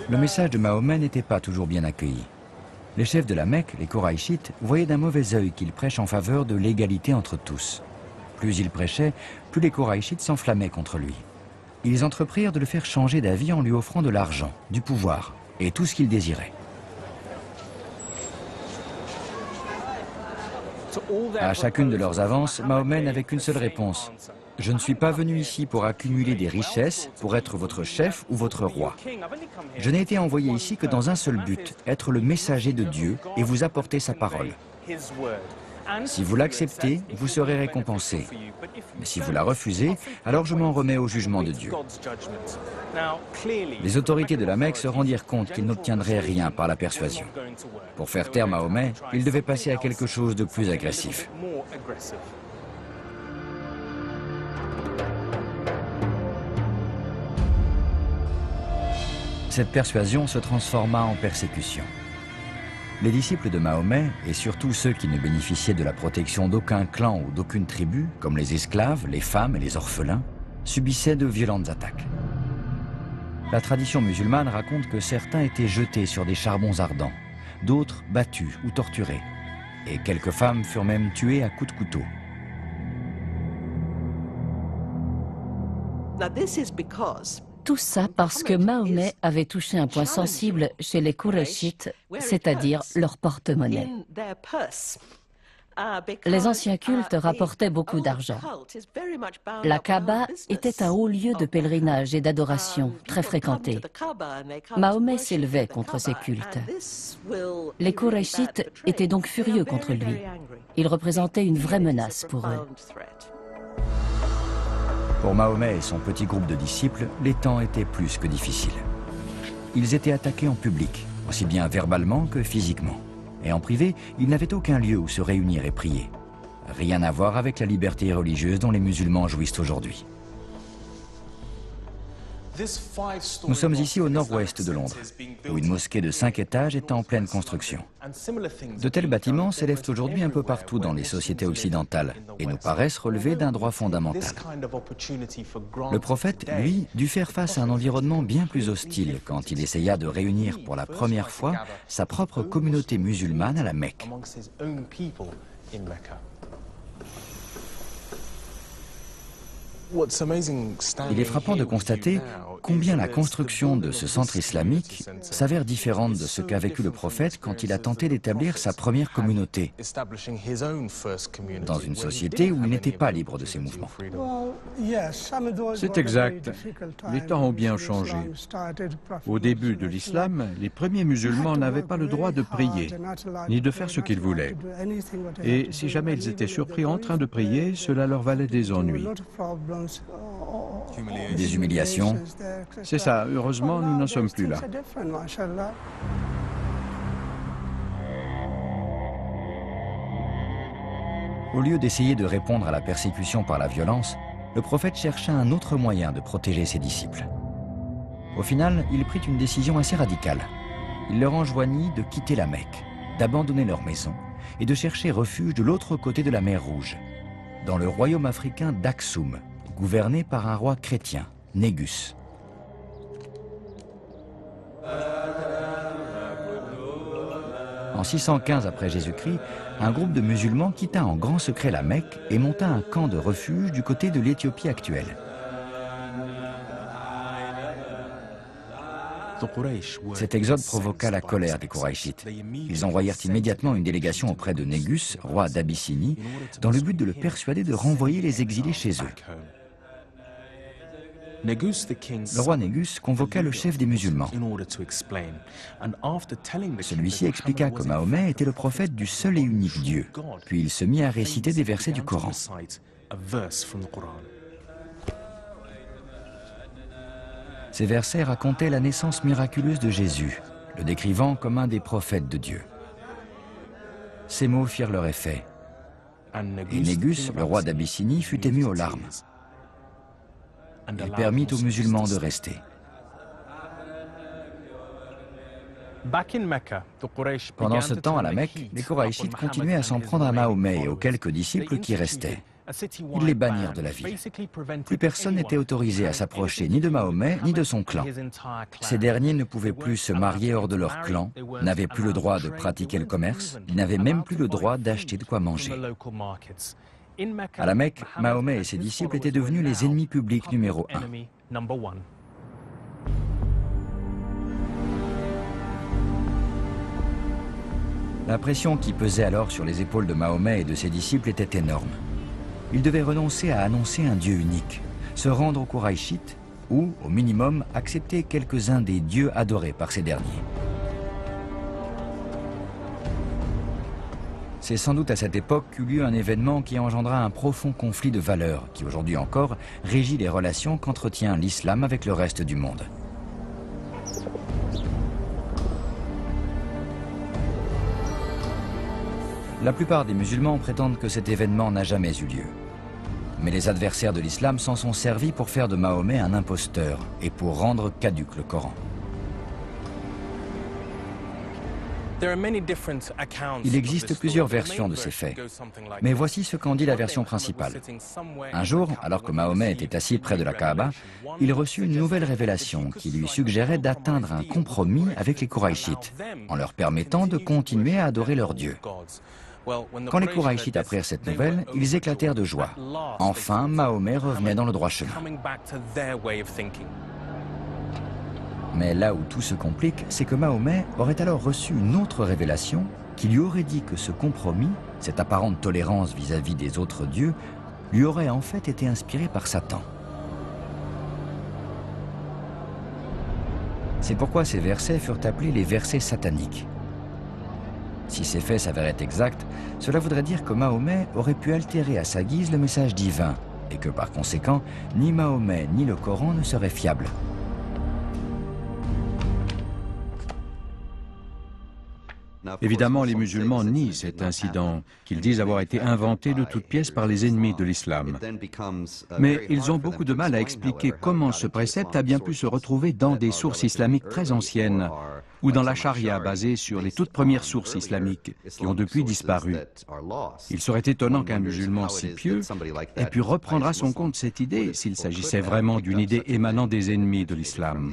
Le message de Mahomet n'était pas toujours bien accueilli. Les chefs de la Mecque, les Koraïchites, voyaient d'un mauvais œil qu'il prêche en faveur de l'égalité entre tous. Plus il prêchait, plus les Koraïchites s'enflammaient contre lui. Ils entreprirent de le faire changer d'avis en lui offrant de l'argent, du pouvoir et tout ce qu'il désirait. À chacune de leurs avances, Mahomet n'avait qu'une seule réponse. Je ne suis pas venu ici pour accumuler des richesses, pour être votre chef ou votre roi. Je n'ai été envoyé ici que dans un seul but, être le messager de Dieu et vous apporter sa parole. Si vous l'acceptez, vous serez récompensé. Mais si vous la refusez, alors je m'en remets au jugement de Dieu. Les autorités de la Mecque se rendirent compte qu'ils n'obtiendraient rien par la persuasion. Pour faire taire Mahomet, ils devaient passer à quelque chose de plus agressif. Cette persuasion se transforma en persécution. Les disciples de Mahomet, et surtout ceux qui ne bénéficiaient de la protection d'aucun clan ou d'aucune tribu, comme les esclaves, les femmes et les orphelins, subissaient de violentes attaques. La tradition musulmane raconte que certains étaient jetés sur des charbons ardents, d'autres battus ou torturés, et quelques femmes furent même tuées à coups de couteau. Tout ça parce que Mahomet avait touché un point sensible chez les Qurayshites, c'est-à-dire leur porte-monnaie. Les anciens cultes rapportaient beaucoup d'argent. La Kaaba était un haut lieu de pèlerinage et d'adoration, très fréquenté. Mahomet s'élevait contre ces cultes. Les Qurayshites étaient donc furieux contre lui. Il représentait une vraie menace pour eux. Pour Mahomet et son petit groupe de disciples, les temps étaient plus que difficiles. Ils étaient attaqués en public, aussi bien verbalement que physiquement. Et en privé, ils n'avaient aucun lieu où se réunir et prier. Rien à voir avec la liberté religieuse dont les musulmans jouissent aujourd'hui. Nous sommes ici au nord-ouest de Londres, où une mosquée de 5 étages est en pleine construction. De tels bâtiments s'élèvent aujourd'hui un peu partout dans les sociétés occidentales et nous paraissent relever d'un droit fondamental. Le prophète, lui, dut faire face à un environnement bien plus hostile quand il essaya de réunir pour la première fois sa propre communauté musulmane à la Mecque. Il est frappant de constater combien la construction de ce centre islamique s'avère différente de ce qu'a vécu le prophète quand il a tenté d'établir sa première communauté dans une société où il n'était pas libre de ses mouvements. C'est exact. Les temps ont bien changé. Au début de l'islam, les premiers musulmans n'avaient pas le droit de prier, ni de faire ce qu'ils voulaient. Et si jamais ils étaient surpris en train de prier, cela leur valait des ennuis. Des humiliations. C'est ça, heureusement, nous n'en sommes plus là. Au lieu d'essayer de répondre à la persécution par la violence, le prophète chercha un autre moyen de protéger ses disciples. Au final, il prit une décision assez radicale. Il leur enjoignit de quitter la Mecque, d'abandonner leur maison et de chercher refuge de l'autre côté de la mer Rouge, dans le royaume africain d'Aksum, gouverné par un roi chrétien, Négus. En 615 après Jésus-Christ, un groupe de musulmans quitta en grand secret la Mecque et monta un camp de refuge du côté de l'Éthiopie actuelle. Cet exode provoqua la colère des Qurayshites. Ils envoyèrent immédiatement une délégation auprès de Négus, roi d'Abyssinie, dans le but de le persuader de renvoyer les exilés chez eux. Le roi Négus convoqua le chef des musulmans. Celui-ci expliqua que Mahomet était le prophète du seul et unique Dieu, puis il se mit à réciter des versets du Coran. Ces versets racontaient la naissance miraculeuse de Jésus, le décrivant comme un des prophètes de Dieu. Ces mots firent leur effet, et Négus, le roi d'Abyssinie, fut ému aux larmes. Il permit aux musulmans de rester. Pendant ce temps, à la Mecque, les Qurayshites continuaient à s'en prendre à Mahomet et aux quelques disciples qui restaient. Ils les bannirent de la ville. Plus personne n'était autorisé à s'approcher ni de Mahomet ni de son clan. Ces derniers ne pouvaient plus se marier hors de leur clan, n'avaient plus le droit de pratiquer le commerce, ils n'avaient même plus le droit d'acheter de quoi manger. À la Mecque, Mahomet et ses disciples étaient devenus les ennemis publics numéro 1. La pression qui pesait alors sur les épaules de Mahomet et de ses disciples était énorme. Ils devaient renoncer à annoncer un Dieu unique, se rendre aux Kouraïchites ou, au minimum, accepter quelques-uns des dieux adorés par ces derniers. C'est sans doute à cette époque qu'eut lieu un événement qui engendra un profond conflit de valeurs qui, aujourd'hui encore, régit les relations qu'entretient l'islam avec le reste du monde. La plupart des musulmans prétendent que cet événement n'a jamais eu lieu. Mais les adversaires de l'islam s'en sont servis pour faire de Mahomet un imposteur et pour rendre caduc le Coran. Il existe plusieurs versions de ces faits, mais voici ce qu'en dit la version principale. Un jour, alors que Mahomet était assis près de la Kaaba, il reçut une nouvelle révélation qui lui suggérait d'atteindre un compromis avec les Kouraïchites, en leur permettant de continuer à adorer leur Dieu. Quand les Kouraïchites apprirent cette nouvelle, ils éclatèrent de joie. Enfin, Mahomet revenait dans le droit chemin. Mais là où tout se complique, c'est que Mahomet aurait alors reçu une autre révélation qui lui aurait dit que ce compromis, cette apparente tolérance vis-à-vis des autres dieux, lui aurait en fait été inspiré par Satan. C'est pourquoi ces versets furent appelés les versets sataniques. Si ces faits s'avéraient exacts, cela voudrait dire que Mahomet aurait pu altérer à sa guise le message divin et que par conséquent, ni Mahomet ni le Coran ne seraient fiables. Évidemment, les musulmans nient cet incident, qu'ils disent avoir été inventé de toutes pièces par les ennemis de l'islam. Mais ils ont beaucoup de mal à expliquer comment ce précepte a bien pu se retrouver dans des sources islamiques très anciennes, ou dans la charia basée sur les toutes premières sources islamiques, qui ont depuis disparu. Il serait étonnant qu'un musulman si pieux ait pu reprendre à son compte cette idée s'il s'agissait vraiment d'une idée émanant des ennemis de l'islam.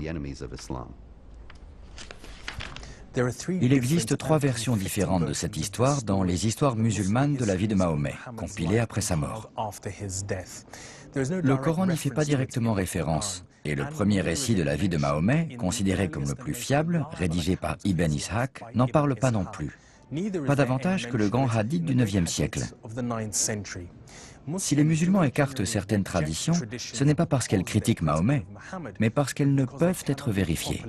Il existe 3 versions différentes de cette histoire dans les histoires musulmanes de la vie de Mahomet, compilées après sa mort. Le Coran n'y fait pas directement référence, et le premier récit de la vie de Mahomet, considéré comme le plus fiable, rédigé par Ibn Ishaq, n'en parle pas non plus. Pas davantage que le grand hadith du IXe siècle. Si les musulmans écartent certaines traditions, ce n'est pas parce qu'elles critiquent Mahomet, mais parce qu'elles ne peuvent être vérifiées.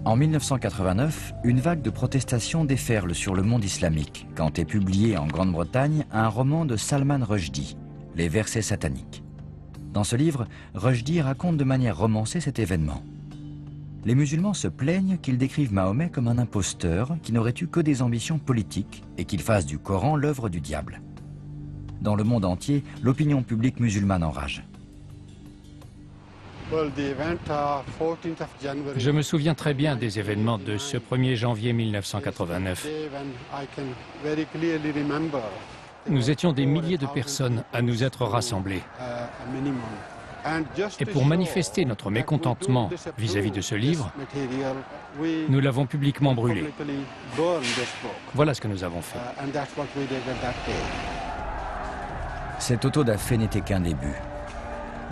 En 1989, une vague de protestations déferle sur le monde islamique quand est publié en Grande-Bretagne un roman de Salman Rushdie, Les versets sataniques. Dans ce livre, Rushdie raconte de manière romancée cet événement. Les musulmans se plaignent qu'ils décrivent Mahomet comme un imposteur qui n'aurait eu que des ambitions politiques et qu'il fasse du Coran l'œuvre du diable. Dans le monde entier, l'opinion publique musulmane enrage. Je me souviens très bien des événements de ce 1er janvier 1989. Nous étions des milliers de personnes à nous être rassemblés. Et pour manifester notre mécontentement vis-à-vis de ce livre, nous l'avons publiquement brûlé. Voilà ce que nous avons fait. Cet auto-da-fé n'était qu'un début.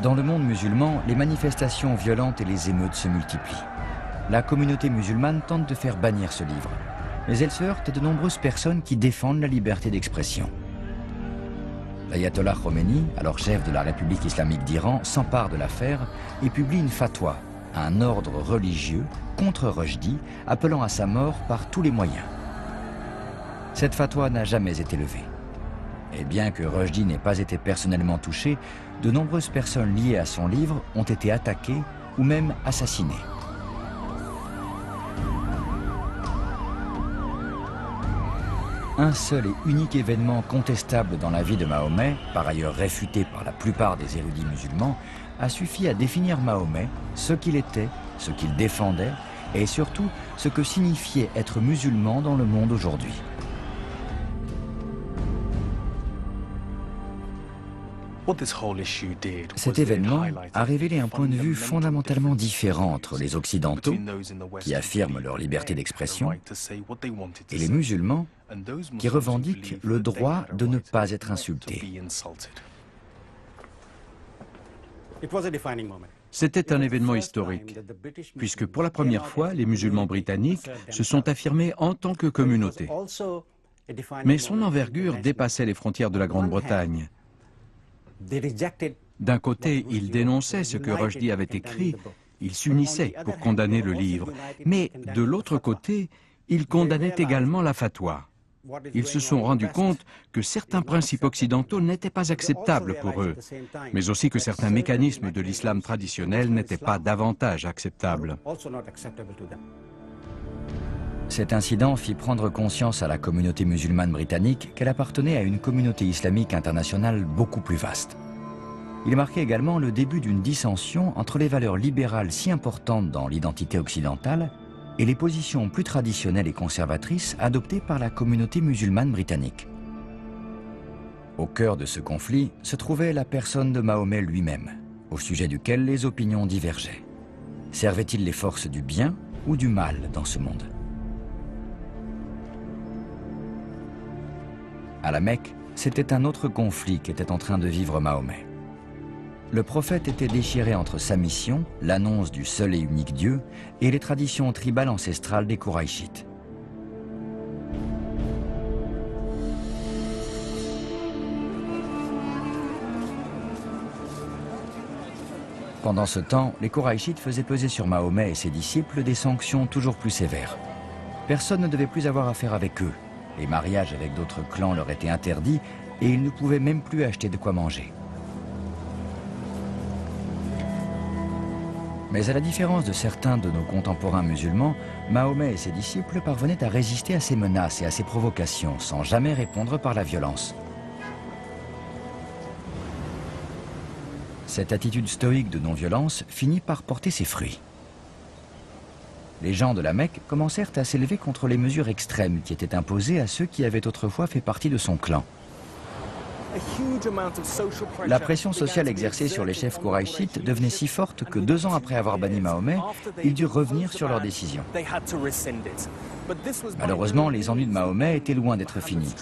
Dans le monde musulman, les manifestations violentes et les émeutes se multiplient. La communauté musulmane tente de faire bannir ce livre, mais elle se heurte à de nombreuses personnes qui défendent la liberté d'expression. L'ayatollah Khomeini, alors chef de la République islamique d'Iran, s'empare de l'affaire et publie une fatwa, un ordre religieux contre Rushdie, appelant à sa mort par tous les moyens. Cette fatwa n'a jamais été levée. Et bien que Rushdie n'ait pas été personnellement touché, de nombreuses personnes liées à son livre ont été attaquées ou même assassinées. Un seul et unique événement contestable dans la vie de Mahomet, par ailleurs réfuté par la plupart des érudits musulmans, a suffi à définir Mahomet, ce qu'il était, ce qu'il défendait et surtout ce que signifiait être musulman dans le monde aujourd'hui. Cet événement a révélé un point de vue fondamentalement différent entre les Occidentaux, qui affirment leur liberté d'expression, et les musulmans, qui revendiquent le droit de ne pas être insultés. C'était un événement historique, puisque pour la première fois, les musulmans britanniques se sont affirmés en tant que communauté. Mais son envergure dépassait les frontières de la Grande-Bretagne. D'un côté, ils dénonçaient ce que Rushdie avait écrit, ils s'unissaient pour condamner le livre, mais de l'autre côté, ils condamnaient également la fatwa. Ils se sont rendus compte que certains principes occidentaux n'étaient pas acceptables pour eux, mais aussi que certains mécanismes de l'islam traditionnel n'étaient pas davantage acceptables. Cet incident fit prendre conscience à la communauté musulmane britannique qu'elle appartenait à une communauté islamique internationale beaucoup plus vaste. Il marquait également le début d'une dissension entre les valeurs libérales si importantes dans l'identité occidentale et les positions plus traditionnelles et conservatrices adoptées par la communauté musulmane britannique. Au cœur de ce conflit se trouvait la personne de Mahomet lui-même, au sujet duquel les opinions divergeaient. Servait-il les forces du bien ou du mal dans ce monde? À la Mecque, c'était un autre conflit qu'était en train de vivre Mahomet. Le prophète était déchiré entre sa mission, l'annonce du seul et unique Dieu, et les traditions tribales ancestrales des Kouraïchites. Pendant ce temps, les Kouraïchites faisaient peser sur Mahomet et ses disciples des sanctions toujours plus sévères. Personne ne devait plus avoir affaire avec eux. Les mariages avec d'autres clans leur étaient interdits et ils ne pouvaient même plus acheter de quoi manger. Mais à la différence de certains de nos contemporains musulmans, Mahomet et ses disciples parvenaient à résister à ces menaces et à ces provocations sans jamais répondre par la violence. Cette attitude stoïque de non-violence finit par porter ses fruits. Les gens de la Mecque commencèrent à s'élever contre les mesures extrêmes qui étaient imposées à ceux qui avaient autrefois fait partie de son clan. La pression sociale exercée sur les chefs kouraïchites devenait si forte que 2 ans après avoir banni Mahomet, ils durent revenir sur leur décision. Malheureusement, les ennuis de Mahomet étaient loin d'être finis.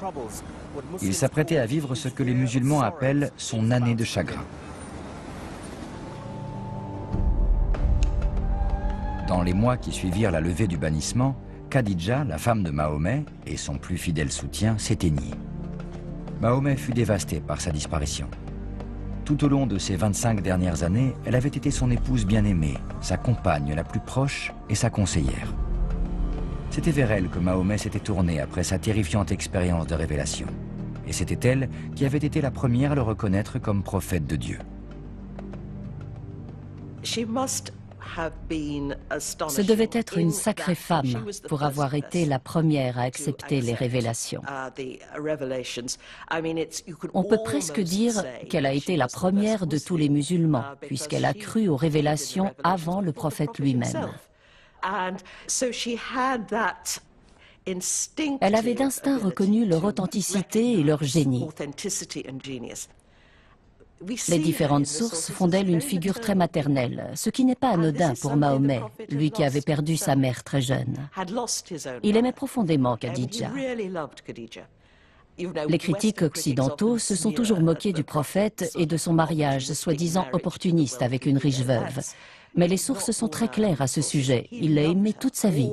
Il s'apprêtait à vivre ce que les musulmans appellent son année de chagrin. Dans les mois qui suivirent la levée du bannissement, Khadija, la femme de Mahomet, et son plus fidèle soutien s'éteignit. Mahomet fut dévasté par sa disparition. Tout au long de ses 25 dernières années, elle avait été son épouse bien-aimée, sa compagne la plus proche et sa conseillère. C'était vers elle que Mahomet s'était tourné après sa terrifiante expérience de révélation. Et c'était elle qui avait été la première à le reconnaître comme prophète de Dieu. Ce devait être une sacrée femme pour avoir été la première à accepter les révélations. On peut presque dire qu'elle a été la première de tous les musulmans, puisqu'elle a cru aux révélations avant le prophète lui-même. Elle avait d'instinct reconnu leur authenticité et leur génie. Les différentes sources font d'elle une figure très maternelle, ce qui n'est pas anodin pour Mahomet, lui qui avait perdu sa mère très jeune. Il aimait profondément Khadija. Les critiques occidentaux se sont toujours moqués du prophète et de son mariage, soi-disant opportuniste avec une riche veuve. Mais les sources sont très claires à ce sujet. Il l'a aimée toute sa vie.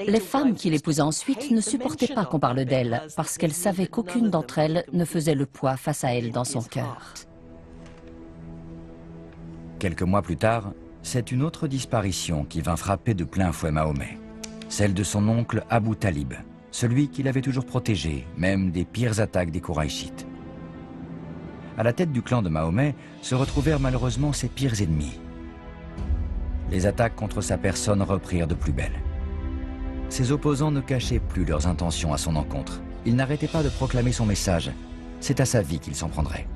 Les femmes qu'il épousa ensuite ne supportaient pas qu'on parle d'elle, parce qu'elles savaient qu'aucune d'entre elles ne faisait le poids face à elle dans son cœur. Quelques mois plus tard, c'est une autre disparition qui vint frapper de plein fouet Mahomet. Celle de son oncle Abu Talib, celui qui l'avait toujours protégé, même des pires attaques des Kouraïchites. À la tête du clan de Mahomet se retrouvèrent malheureusement ses pires ennemis. Les attaques contre sa personne reprirent de plus belle. Ses opposants ne cachaient plus leurs intentions à son encontre. Ils n'arrêtaient pas de proclamer son message. C'est à sa vie qu'il s'en prendrait.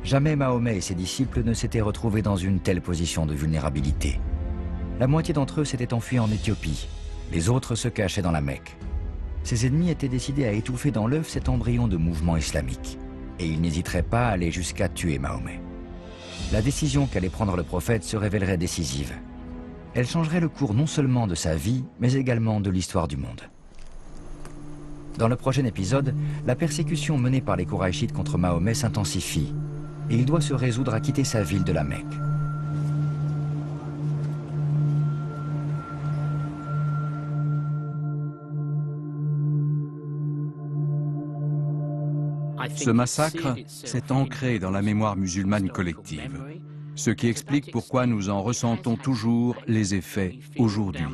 Jamais Mahomet et ses disciples ne s'étaient retrouvés dans une telle position de vulnérabilité. La moitié d'entre eux s'étaient enfuis en Éthiopie. Les autres se cachaient dans la Mecque. Ses ennemis étaient décidés à étouffer dans l'œuf cet embryon de mouvement islamique. Et ils n'hésiteraient pas à aller jusqu'à tuer Mahomet. La décision qu'allait prendre le prophète se révélerait décisive. Elle changerait le cours non seulement de sa vie, mais également de l'histoire du monde. Dans le prochain épisode, la persécution menée par les Kouraïchites contre Mahomet s'intensifie. Et il doit se résoudre à quitter sa ville de la Mecque. Ce massacre s'est ancré dans la mémoire musulmane collective, ce qui explique pourquoi nous en ressentons toujours les effets aujourd'hui.